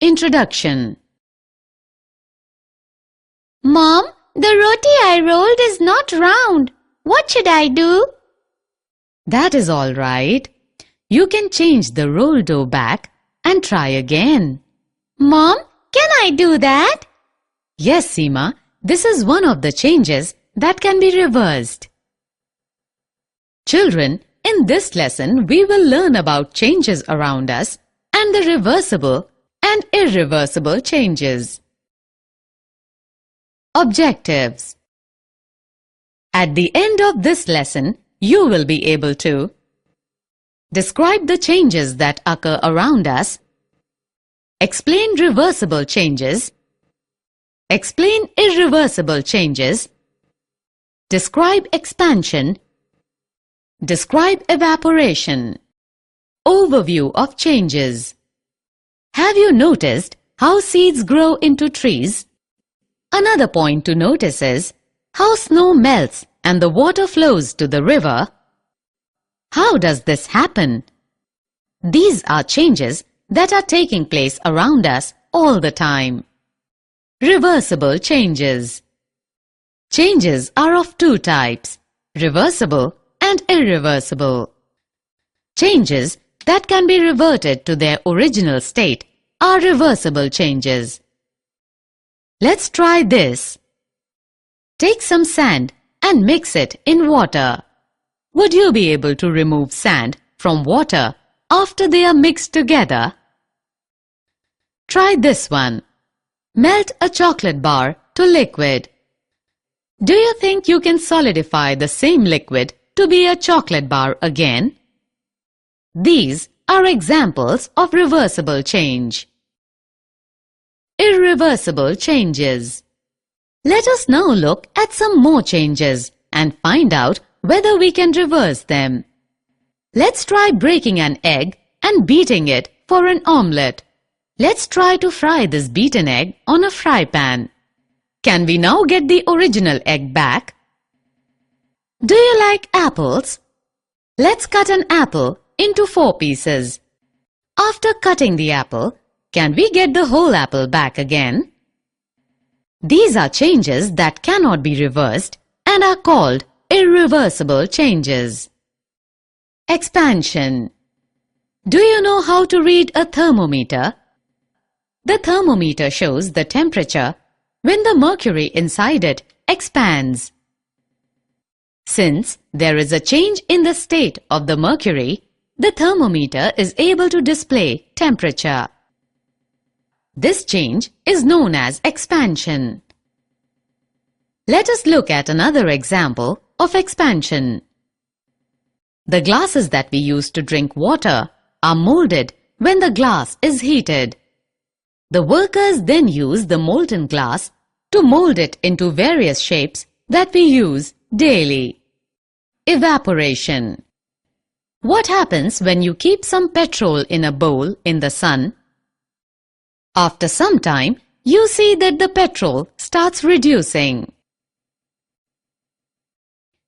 Introduction. Mom, the roti I rolled is not round. What should I do? That is all right. You can change the roll dough back and try again. Mom, can I do that? Yes, Seema. This is one of the changes that can be reversed. Children, in this lesson we will learn about changes around us and the reversible and irreversible changes. Objectives. At the end of this lesson, you will be able to describe the changes that occur around us, explain reversible changes, explain irreversible changes, describe expansion, describe evaporation. Overview of changes. Have you noticed how seeds grow into trees? Another point to notice is how snow melts and the water flows to the river. How does this happen? These are changes that are taking place around us all the time. Reversible changes. Changes are of two types, reversible and irreversible. Changes that can be reverted to their original state are reversible changes. Let's try this. Take some sand and mix it in water. Would you be able to remove sand from water after they are mixed together? Try this one. Melt a chocolate bar to liquid. Do you think you can solidify the same liquid to be a chocolate bar again? These are examples of reversible change. Irreversible changes. Let us now look at some more changes and find out whether we can reverse them. Let's try breaking an egg and beating it for an omelette. Let's try to fry this beaten egg on a fry pan. Can we now get the original egg back? Do you like apples? Let's cut an apple into 4 pieces. After cutting the apple, can we get the whole apple back again? These are changes that cannot be reversed and are called irreversible changes. Expansion. Do you know how to read a thermometer? The thermometer shows the temperature when the mercury inside it expands. Since there is a change in the state of the mercury, the thermometer is able to display temperature. This change is known as expansion. Let us look at another example of expansion. The glasses that we use to drink water are molded when the glass is heated. The workers then use the molten glass to mold it into various shapes that we use daily. Evaporation. What happens when you keep some petrol in a bowl in the sun? After some time, you see that the petrol starts reducing.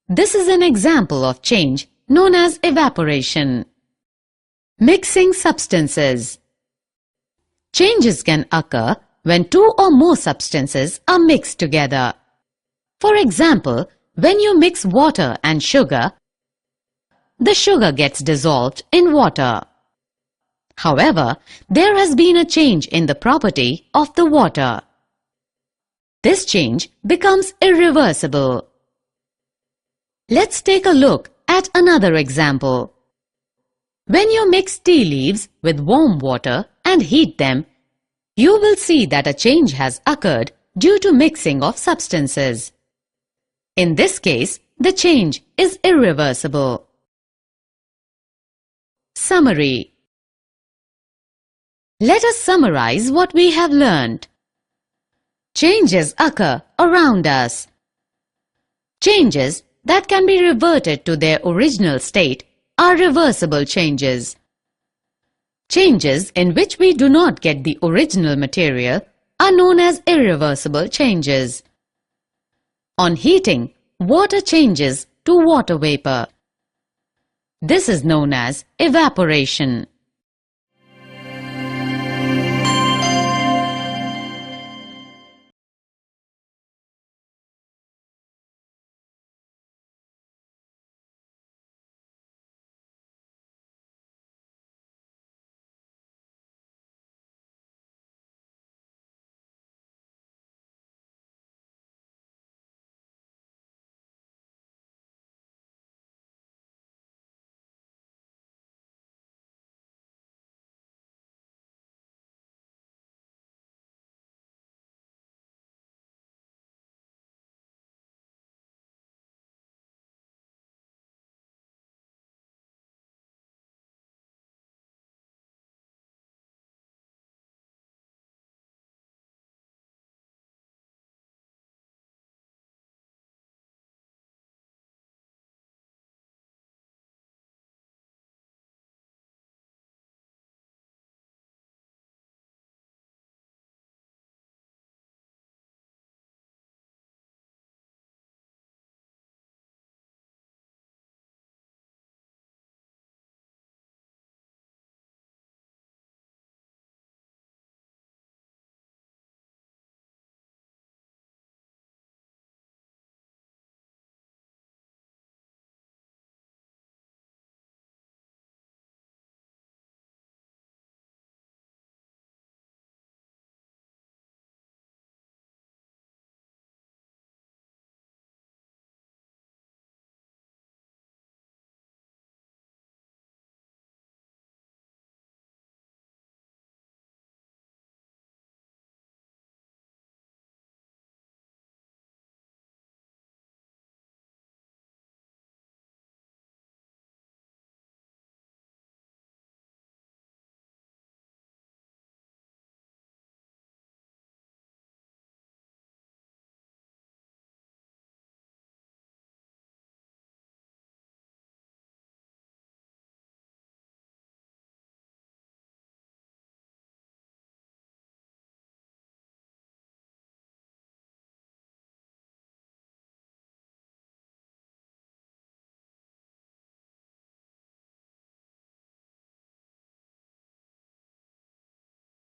This is an example of change known as evaporation. Mixing substances. Changes can occur when 2 or more substances are mixed together. For example, when you mix water and sugar, the sugar gets dissolved in water. However, there has been a change in the property of the water. This change becomes irreversible. Let's take a look at another example. When you mix tea leaves with warm water and heat them, you will see that a change has occurred due to mixing of substances. In this case, the change is irreversible. Summary. Let us summarize what we have learned. Changes occur around us. Changes that can be reverted to their original state are reversible changes. Changes in which we do not get the original material are known as irreversible changes. On heating, water changes to water vapor. This is known as evaporation.